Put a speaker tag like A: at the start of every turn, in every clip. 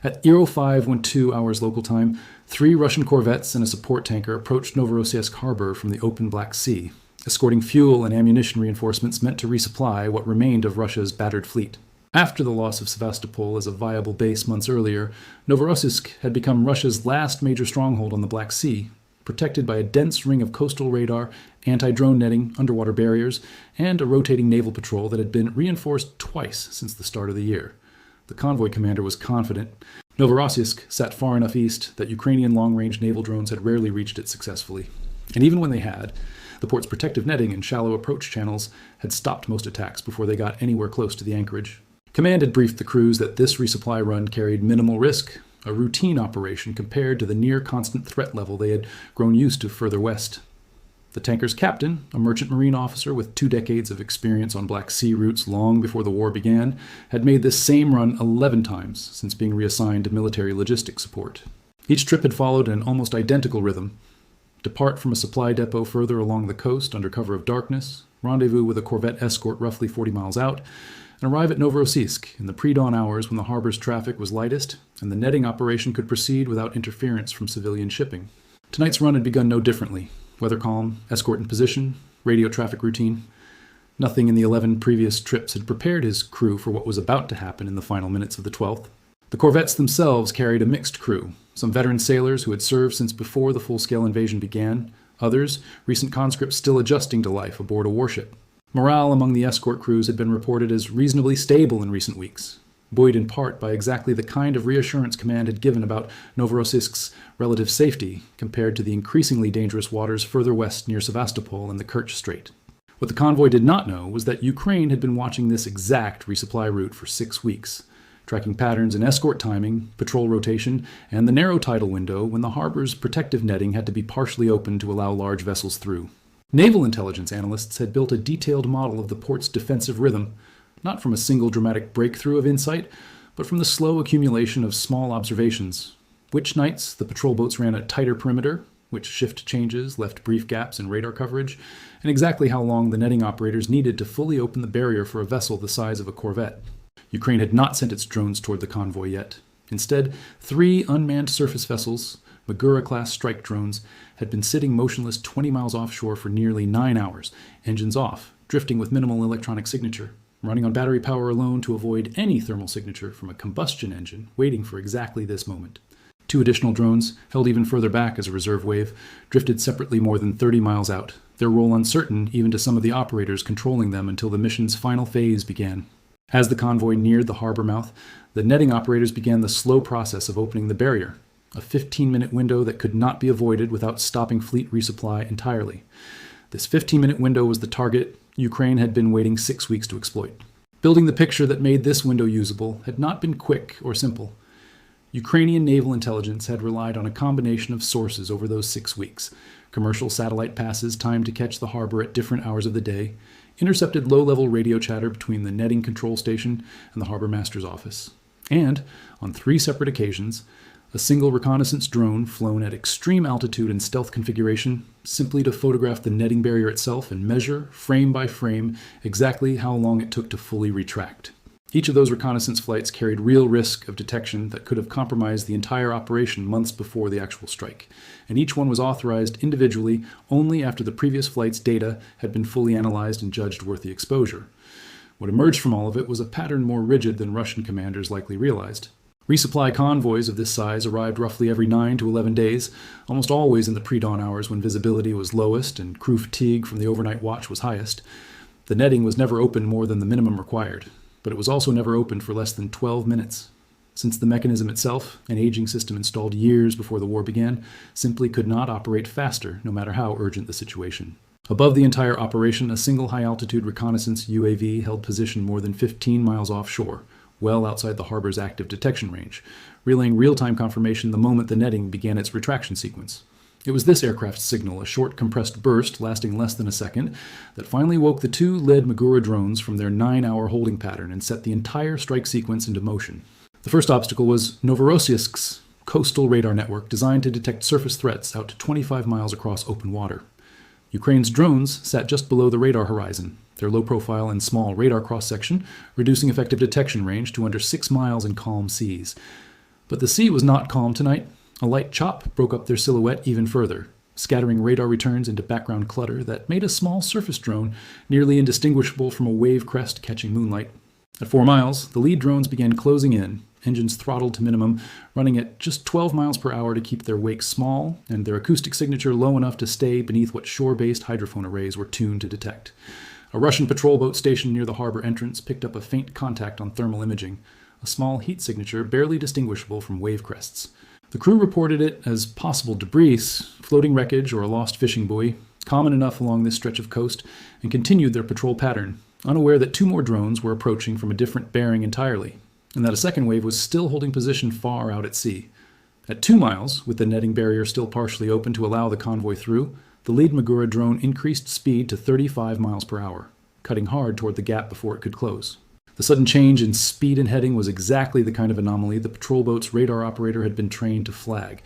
A: At 05:12 hours local time, 3 Russian corvettes and a support tanker approached Novorossiysk harbor from the open Black Sea, escorting fuel and ammunition reinforcements meant to resupply what remained of Russia's battered fleet. After the loss of Sevastopol as a viable base months earlier, Novorossiysk had become Russia's last major stronghold on the Black Sea, protected by a dense ring of coastal radar, anti-drone netting, underwater barriers, and a rotating naval patrol that had been reinforced twice since the start of the year. The convoy commander was confident. Novorossiysk sat far enough east that Ukrainian long-range naval drones had rarely reached it successfully. And even when they had, the port's protective netting and shallow approach channels had stopped most attacks before they got anywhere close to the anchorage. Command had briefed the crews that this resupply run carried minimal risk, a routine operation compared to the near-constant threat level they had grown used to further west. The tanker's captain, a merchant marine officer with 2 decades of experience on Black Sea routes long before the war began, had made this same run 11 times since being reassigned to military logistics support. Each trip had followed an almost identical rhythm. Depart from a supply depot further along the coast under cover of darkness, rendezvous with a corvette escort roughly 40 miles out, and arrive at Novorossiysk in the pre-dawn hours when the harbor's traffic was lightest and the netting operation could proceed without interference from civilian shipping. Tonight's run had begun no differently. Weather calm, escort in position, radio traffic routine. Nothing in the 11 previous trips had prepared his crew for what was about to happen in the final minutes of the 12th. The corvettes themselves carried a mixed crew, some veteran sailors who had served since before the full-scale invasion began, others, recent conscripts still adjusting to life aboard a warship. Morale among the escort crews had been reported as reasonably stable in recent weeks, buoyed in part by exactly the kind of reassurance command had given about Novorossiysk's relative safety compared to the increasingly dangerous waters further west near Sevastopol and the Kerch Strait. What the convoy did not know was that Ukraine had been watching this exact resupply route for 6 weeks, tracking patterns in escort timing, patrol rotation, and the narrow tidal window when the harbor's protective netting had to be partially opened to allow large vessels through. Naval intelligence analysts had built a detailed model of the port's defensive rhythm, not from a single dramatic breakthrough of insight, but from the slow accumulation of small observations. Which nights the patrol boats ran a tighter perimeter, which shift changes left brief gaps in radar coverage, and exactly how long the netting operators needed to fully open the barrier for a vessel the size of a corvette. Ukraine had not sent its drones toward the convoy yet. Instead, 3 unmanned surface vessels, Magura-class strike drones, had been sitting motionless 20 miles offshore for nearly 9 hours, engines off, drifting with minimal electronic signature, running on battery power alone to avoid any thermal signature from a combustion engine, waiting for exactly this moment. 2 additional drones, held even further back as a reserve wave, drifted separately more than 30 miles out, their role uncertain even to some of the operators controlling them until the mission's final phase began. As the convoy neared the harbor mouth, the netting operators began the slow process of opening the barrier, a 15-minute window that could not be avoided without stopping fleet resupply entirely. This 15-minute window was the target Ukraine had been waiting 6 weeks to exploit. Building the picture that made this window usable had not been quick or simple. Ukrainian naval intelligence had relied on a combination of sources over those 6 weeks: commercial satellite passes timed to catch the harbor at different hours of the day, intercepted low-level radio chatter between the netting control station and the harbor master's office, and, on 3 separate occasions, a single reconnaissance drone flown at extreme altitude and stealth configuration simply to photograph the netting barrier itself and measure, frame by frame, exactly how long it took to fully retract. Each of those reconnaissance flights carried real risk of detection that could have compromised the entire operation months before the actual strike, and each one was authorized individually only after the previous flight's data had been fully analyzed and judged worth the exposure. What emerged from all of it was a pattern more rigid than Russian commanders likely realized. Resupply convoys of this size arrived roughly every 9 to 11 days, almost always in the pre-dawn hours when visibility was lowest and crew fatigue from the overnight watch was highest. The netting was never opened more than the minimum required, but it was also never opened for less than 12 minutes. Since the mechanism itself, an aging system installed years before the war began, simply could not operate faster, no matter how urgent the situation. Above the entire operation, a single high-altitude reconnaissance UAV held position more than 15 miles offshore, well outside the harbor's active detection range, relaying real-time confirmation the moment the netting began its retraction sequence. It was this aircraft's signal, a short compressed burst lasting less than a second, that finally woke the 2 lead Magura drones from their 9-hour holding pattern and set the entire strike sequence into motion. The first obstacle was Novorossiysk's coastal radar network designed to detect surface threats out to 25 miles across open water. Ukraine's drones sat just below the radar horizon, their low profile and small radar cross-section reducing effective detection range to under 6 miles in calm seas. But the sea was not calm tonight. A light chop broke up their silhouette even further, scattering radar returns into background clutter that made a small surface drone nearly indistinguishable from a wave crest catching moonlight. At 4 miles, the lead drones began closing in, engines throttled to minimum, running at just 12 miles per hour to keep their wake small and their acoustic signature low enough to stay beneath what shore-based hydrophone arrays were tuned to detect. A Russian patrol boat stationed near the harbor entrance picked up a faint contact on thermal imaging, a small heat signature barely distinguishable from wave crests. The crew reported it as possible debris, floating wreckage, or a lost fishing buoy, common enough along this stretch of coast, and continued their patrol pattern, unaware that 2 more drones were approaching from a different bearing entirely, and that a second wave was still holding position far out at sea. At 2 miles, with the netting barrier still partially open to allow the convoy through, the lead Magura drone increased speed to 35 miles per hour, cutting hard toward the gap before it could close. The sudden change in speed and heading was exactly the kind of anomaly the patrol boat's radar operator had been trained to flag,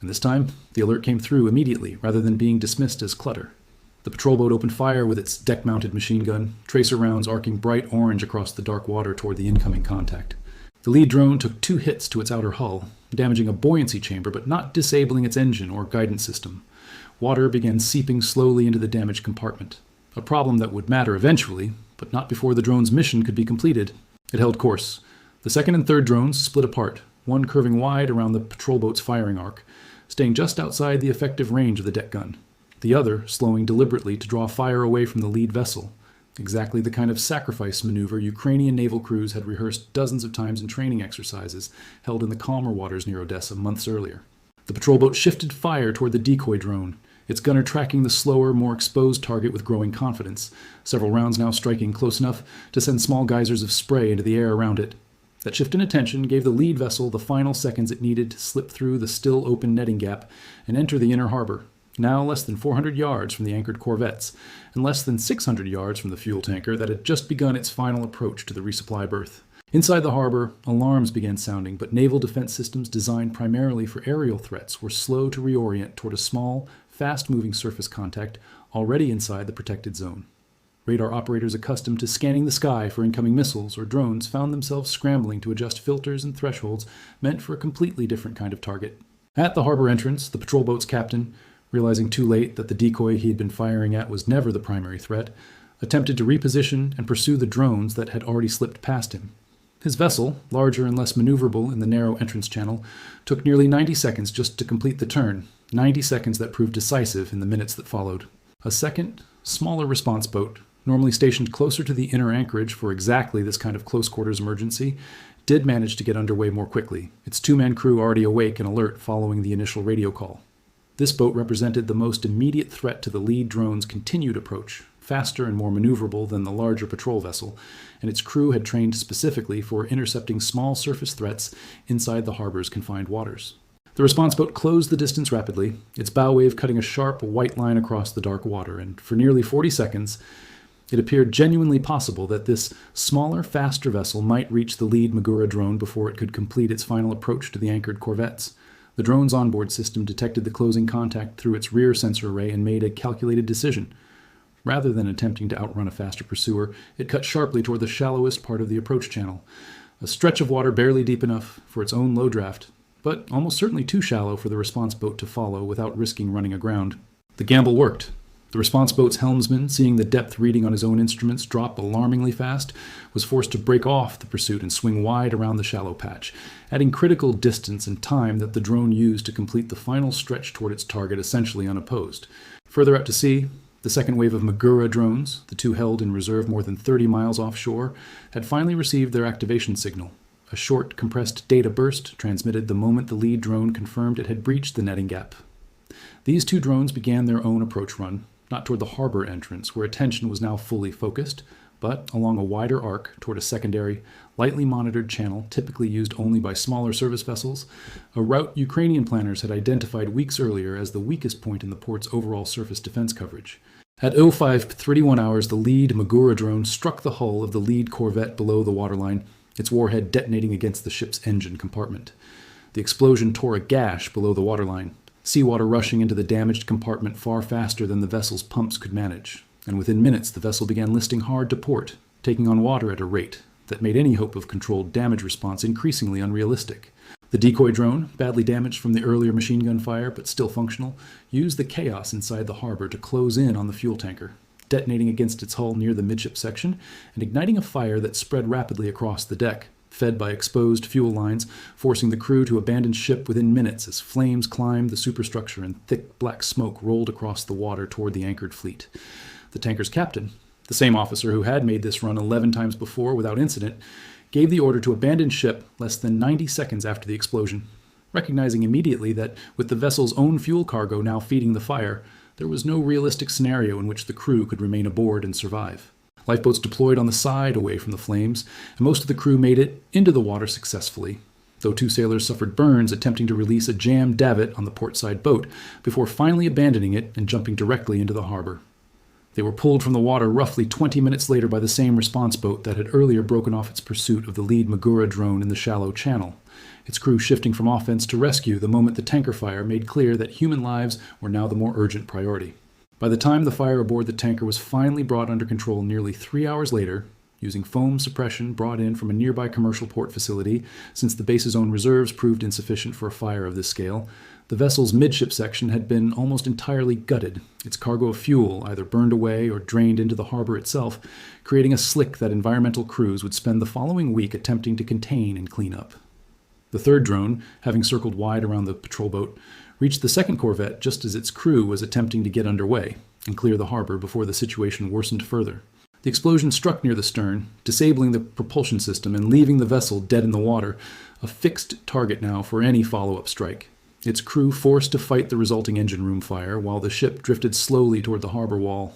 A: and this time the alert came through immediately rather than being dismissed as clutter. The patrol boat opened fire with its deck-mounted machine gun, tracer rounds arcing bright orange across the dark water toward the incoming contact. The lead drone took 2 hits to its outer hull, damaging a buoyancy chamber but not disabling its engine or guidance system. Water began seeping slowly into the damaged compartment, a problem that would matter eventually, but not before the drone's mission could be completed. It held course. The second and third drones split apart, one curving wide around the patrol boat's firing arc, staying just outside the effective range of the deck gun, the other slowing deliberately to draw fire away from the lead vessel, exactly the kind of sacrifice maneuver Ukrainian naval crews had rehearsed dozens of times in training exercises held in the calmer waters near Odessa months earlier. The patrol boat shifted fire toward the decoy drone, its gunner tracking the slower, more exposed target with growing confidence, several rounds now striking close enough to send small geysers of spray into the air around it. That shift in attention gave the lead vessel the final seconds it needed to slip through the still open netting gap and enter the inner harbor, now less than 400 yards from the anchored corvettes, and less than 600 yards from the fuel tanker that had just begun its final approach to the resupply berth. Inside the harbor, alarms began sounding, but naval defense systems designed primarily for aerial threats were slow to reorient toward a small, fast-moving surface contact already inside the protected zone. Radar operators accustomed to scanning the sky for incoming missiles or drones found themselves scrambling to adjust filters and thresholds meant for a completely different kind of target. At the harbor entrance, the patrol boat's captain, realizing too late that the decoy he had been firing at was never the primary threat, attempted to reposition and pursue the drones that had already slipped past him. His vessel, larger and less maneuverable in the narrow entrance channel, took nearly 90 seconds just to complete the turn, 90 seconds that proved decisive in the minutes that followed. A second, smaller response boat, normally stationed closer to the inner anchorage for exactly this kind of close-quarters emergency, did manage to get underway more quickly, its 2-man crew already awake and alert following the initial radio call. This boat represented the most immediate threat to the lead drone's continued approach, faster and more maneuverable than the larger patrol vessel, and its crew had trained specifically for intercepting small surface threats inside the harbor's confined waters. The response boat closed the distance rapidly, its bow wave cutting a sharp white line across the dark water, and for nearly 40 seconds, it appeared genuinely possible that this smaller, faster vessel might reach the lead Magura drone before it could complete its final approach to the anchored corvettes. The drone's onboard system detected the closing contact through its rear sensor array and made a calculated decision. Rather than attempting to outrun a faster pursuer, it cut sharply toward the shallowest part of the approach channel, a stretch of water barely deep enough for its own low draft, but almost certainly too shallow for the response boat to follow without risking running aground. The gamble worked. The response boat's helmsman, seeing the depth reading on his own instruments drop alarmingly fast, was forced to break off the pursuit and swing wide around the shallow patch, adding critical distance and time that the drone used to complete the final stretch toward its target essentially unopposed. Further out to sea, the second wave of Magura drones, the 2 held in reserve more than 30 miles offshore, had finally received their activation signal. A short, compressed data burst transmitted the moment the lead drone confirmed it had breached the netting gap. These 2 drones began their own approach run, not toward the harbor entrance, where attention was now fully focused, but along a wider arc toward a secondary, lightly monitored channel typically used only by smaller service vessels, a route Ukrainian planners had identified weeks earlier as the weakest point in the port's overall surface defense coverage. At 05:31 hours, the lead Magura drone struck the hull of the lead corvette below the waterline, its warhead detonating against the ship's engine compartment. The explosion tore a gash below the waterline, seawater rushing into the damaged compartment far faster than the vessel's pumps could manage, and within minutes the vessel began listing hard to port, taking on water at a rate that made any hope of controlled damage response increasingly unrealistic. The decoy drone, badly damaged from the earlier machine gun fire but still functional, used the chaos inside the harbor to close in on the fuel tanker, detonating against its hull near the midship section and igniting a fire that spread rapidly across the deck, fed by exposed fuel lines, forcing the crew to abandon ship within minutes as flames climbed the superstructure and thick black smoke rolled across the water toward the anchored fleet. The tanker's captain, the same officer who had made this run 11 times before without incident, gave the order to abandon ship less than 90 seconds after the explosion, recognizing immediately that with the vessel's own fuel cargo now feeding the fire, there was no realistic scenario in which the crew could remain aboard and survive. Lifeboats deployed on the side away from the flames, and most of the crew made it into the water successfully, though 2 sailors suffered burns attempting to release a jammed davit on the portside boat before finally abandoning it and jumping directly into the harbor. They were pulled from the water roughly 20 minutes later by the same response boat that had earlier broken off its pursuit of the lead Magura drone in the shallow channel, its crew shifting from offense to rescue the moment the tanker fire made clear that human lives were now the more urgent priority. By the time the fire aboard the tanker was finally brought under control nearly 3 hours later, using foam suppression brought in from a nearby commercial port facility, since the base's own reserves proved insufficient for a fire of this scale, the vessel's midship section had been almost entirely gutted, its cargo of fuel either burned away or drained into the harbor itself, creating a slick that environmental crews would spend the following week attempting to contain and clean up. The third drone, having circled wide around the patrol boat, reached the second corvette just as its crew was attempting to get underway and clear the harbor before the situation worsened further. The explosion struck near the stern, disabling the propulsion system and leaving the vessel dead in the water, a fixed target now for any follow-up strike. Its crew forced to fight the resulting engine room fire while the ship drifted slowly toward the harbor wall.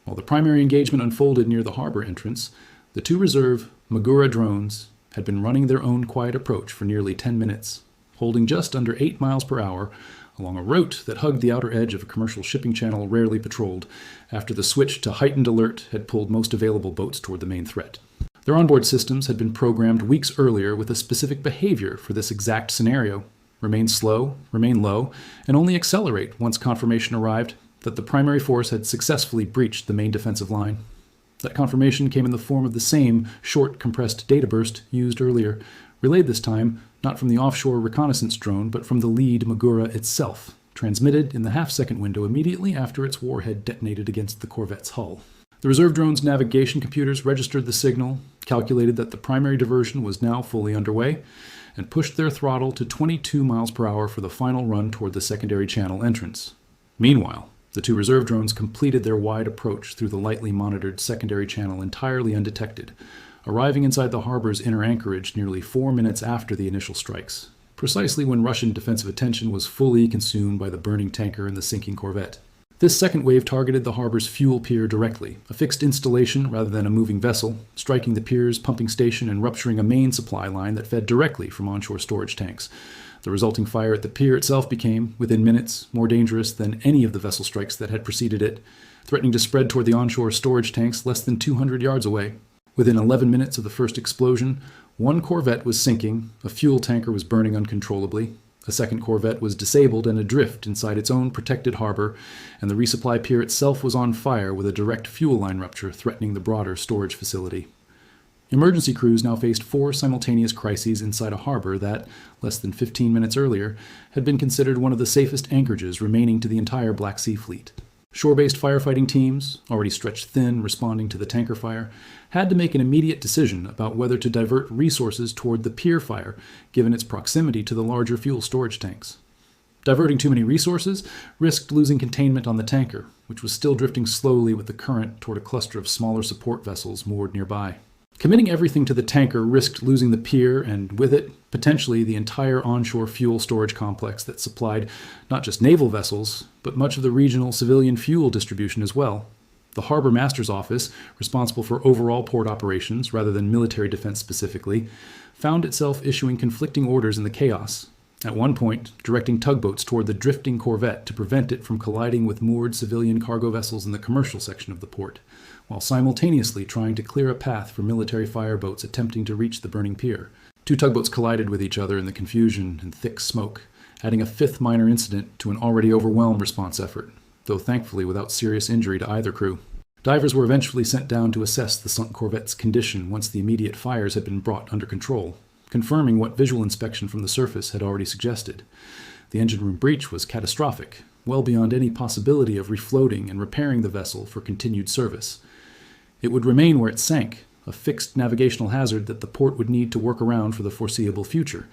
A: While the primary engagement unfolded near the harbor entrance, the 2 reserve Magura drones had been running their own quiet approach for nearly 10 minutes, holding just under 8 miles per hour along a route that hugged the outer edge of a commercial shipping channel rarely patrolled, after the switch to heightened alert had pulled most available boats toward the main threat. Their onboard systems had been programmed weeks earlier with a specific behavior for this exact scenario: remain slow, remain low, and only accelerate once confirmation arrived that the primary force had successfully breached the main defensive line. That confirmation came in the form of the same short, compressed data burst used earlier, relayed this time not from the offshore reconnaissance drone, but from the lead Magura itself, transmitted in the half-second window immediately after its warhead detonated against the corvette's hull. The reserve drone's navigation computers registered the signal, calculated that the primary diversion was now fully underway, and pushed their throttle to 22 miles per hour for the final run toward the secondary channel entrance. Meanwhile, the 2 reserve drones completed their wide approach through the lightly monitored secondary channel entirely undetected, arriving inside the harbor's inner anchorage nearly 4 minutes after the initial strikes, precisely when Russian defensive attention was fully consumed by the burning tanker and the sinking corvette. This second wave targeted the harbor's fuel pier directly, a fixed installation rather than a moving vessel, striking the pier's pumping station and rupturing a main supply line that fed directly from onshore storage tanks. The resulting fire at the pier itself became, within minutes, more dangerous than any of the vessel strikes that had preceded it, threatening to spread toward the onshore storage tanks less than 200 yards away. Within 11 minutes of the first explosion, 1 corvette was sinking, a fuel tanker was burning uncontrollably, a second corvette was disabled and adrift inside its own protected harbor, and the resupply pier itself was on fire with a direct fuel line rupture threatening the broader storage facility. Emergency crews now faced 4 simultaneous crises inside a harbor that, less than 15 minutes earlier, had been considered one of the safest anchorages remaining to the entire Black Sea fleet. Shore-based firefighting teams, already stretched thin responding to the tanker fire, had to make an immediate decision about whether to divert resources toward the pier fire, given its proximity to the larger fuel storage tanks. Diverting too many resources risked losing containment on the tanker, which was still drifting slowly with the current toward a cluster of smaller support vessels moored nearby. Committing everything to the tanker risked losing the pier and, with it, potentially the entire onshore fuel storage complex that supplied not just naval vessels, but much of the regional civilian fuel distribution as well. The harbor master's office, responsible for overall port operations rather than military defense specifically, found itself issuing conflicting orders in the chaos, at one point directing tugboats toward the drifting corvette to prevent it from colliding with moored civilian cargo vessels in the commercial section of the port, while simultaneously trying to clear a path for military fireboats attempting to reach the burning pier. 2 tugboats collided with each other in the confusion and thick smoke, adding a 5th minor incident to an already overwhelmed response effort, though thankfully without serious injury to either crew. Divers were eventually sent down to assess the sunk corvette's condition once the immediate fires had been brought under control, confirming what visual inspection from the surface had already suggested. The engine room breach was catastrophic, well beyond any possibility of refloating and repairing the vessel for continued service. It would remain where it sank, a fixed navigational hazard that the port would need to work around for the foreseeable future,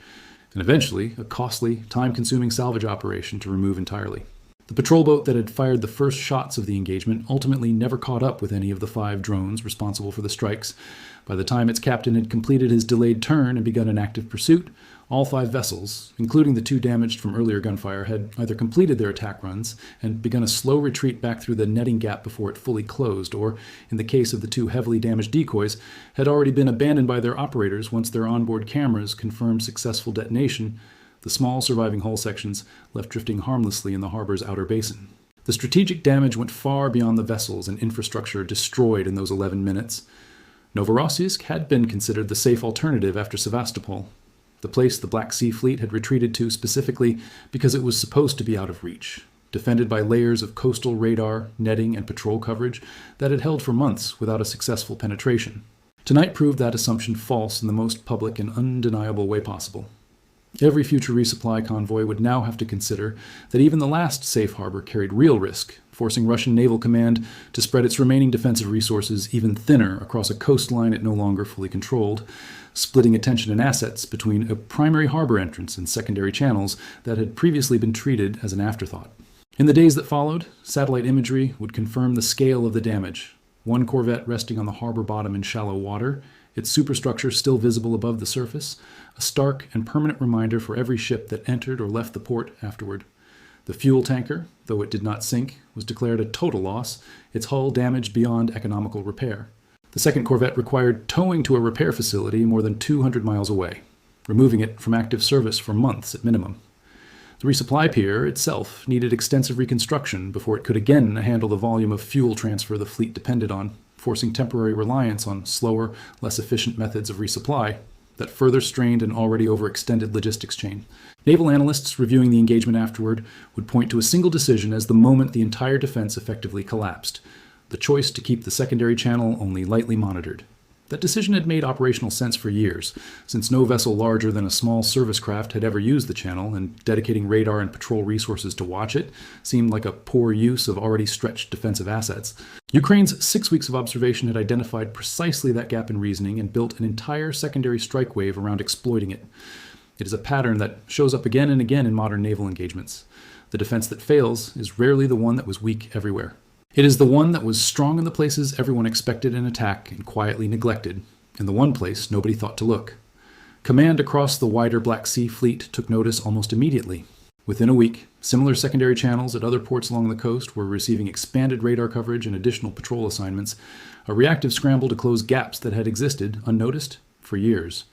A: and eventually a costly, time-consuming salvage operation to remove entirely. The patrol boat that had fired the first shots of the engagement ultimately never caught up with any of the 5 drones responsible for the strikes. By the time its captain had completed his delayed turn and begun an active pursuit, all 5 vessels, including the 2 damaged from earlier gunfire, had either completed their attack runs and begun a slow retreat back through the netting gap before it fully closed, or, in the case of the 2 heavily damaged decoys, had already been abandoned by their operators once their onboard cameras confirmed successful detonation, the small surviving hull sections left drifting harmlessly in the harbor's outer basin. The strategic damage went far beyond the vessels and infrastructure destroyed in those 11 minutes. Novorossiysk had been considered the safe alternative after Sevastopol, the place the Black Sea Fleet had retreated to specifically because it was supposed to be out of reach, defended by layers of coastal radar, netting, and patrol coverage that had held for months without a successful penetration. Tonight proved that assumption false in the most public and undeniable way possible. Every future resupply convoy would now have to consider that even the last safe harbor carried real risk, forcing Russian Naval Command to spread its remaining defensive resources even thinner across a coastline it no longer fully controlled, splitting attention and assets between a primary harbor entrance and secondary channels that had previously been treated as an afterthought. In the days that followed, satellite imagery would confirm the scale of the damage. 1 corvette resting on the harbor bottom in shallow water, its superstructure still visible above the surface, a stark and permanent reminder for every ship that entered or left the port afterward. The fuel tanker, though it did not sink, was declared a total loss, its hull damaged beyond economical repair. The second corvette required towing to a repair facility more than 200 miles away, removing it from active service for months at minimum. The resupply pier itself needed extensive reconstruction before it could again handle the volume of fuel transfer the fleet depended on, forcing temporary reliance on slower, less efficient methods of resupply that further strained an already overextended logistics chain. Naval analysts reviewing the engagement afterward would point to a single decision as the moment the entire defense effectively collapsed: the choice to keep the secondary channel only lightly monitored. That decision had made operational sense for years, since no vessel larger than a small service craft had ever used the channel, and dedicating radar and patrol resources to watch it seemed like a poor use of already stretched defensive assets. Ukraine's 6 weeks of observation had identified precisely that gap in reasoning and built an entire secondary strike wave around exploiting it. It is a pattern that shows up again and again in modern naval engagements. The defense that fails is rarely the one that was weak everywhere. It is the one that was strong in the places everyone expected an attack and quietly neglected, in the one place nobody thought to look. Command across the wider Black Sea Fleet took notice almost immediately. Within a week, similar secondary channels at other ports along the coast were receiving expanded radar coverage and additional patrol assignments, a reactive scramble to close gaps that had existed, unnoticed, for years.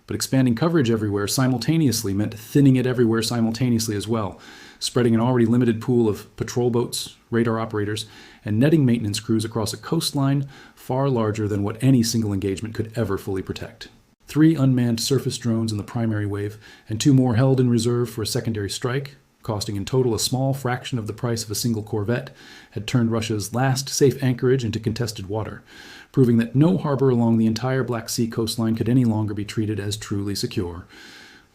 A: But expanding coverage everywhere simultaneously meant thinning it everywhere simultaneously as well, spreading an already limited pool of patrol boats, radar operators, and netting maintenance crews across a coastline far larger than what any single engagement could ever fully protect. 3 unmanned surface drones in the primary wave, and 2 more held in reserve for a secondary strike, costing in total a small fraction of the price of a single corvette, had turned Russia's last safe anchorage into contested water, proving that no harbor along the entire Black Sea coastline could any longer be treated as truly secure.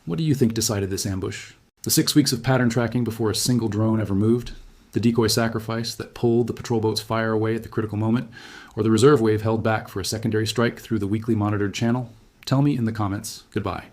A: What do you think decided this ambush? The 6 weeks of pattern tracking before a single drone ever moved? The decoy sacrifice that pulled the patrol boat's fire away at the critical moment? Or the reserve wave held back for a secondary strike through the weekly monitored channel? Tell me in the comments. Goodbye.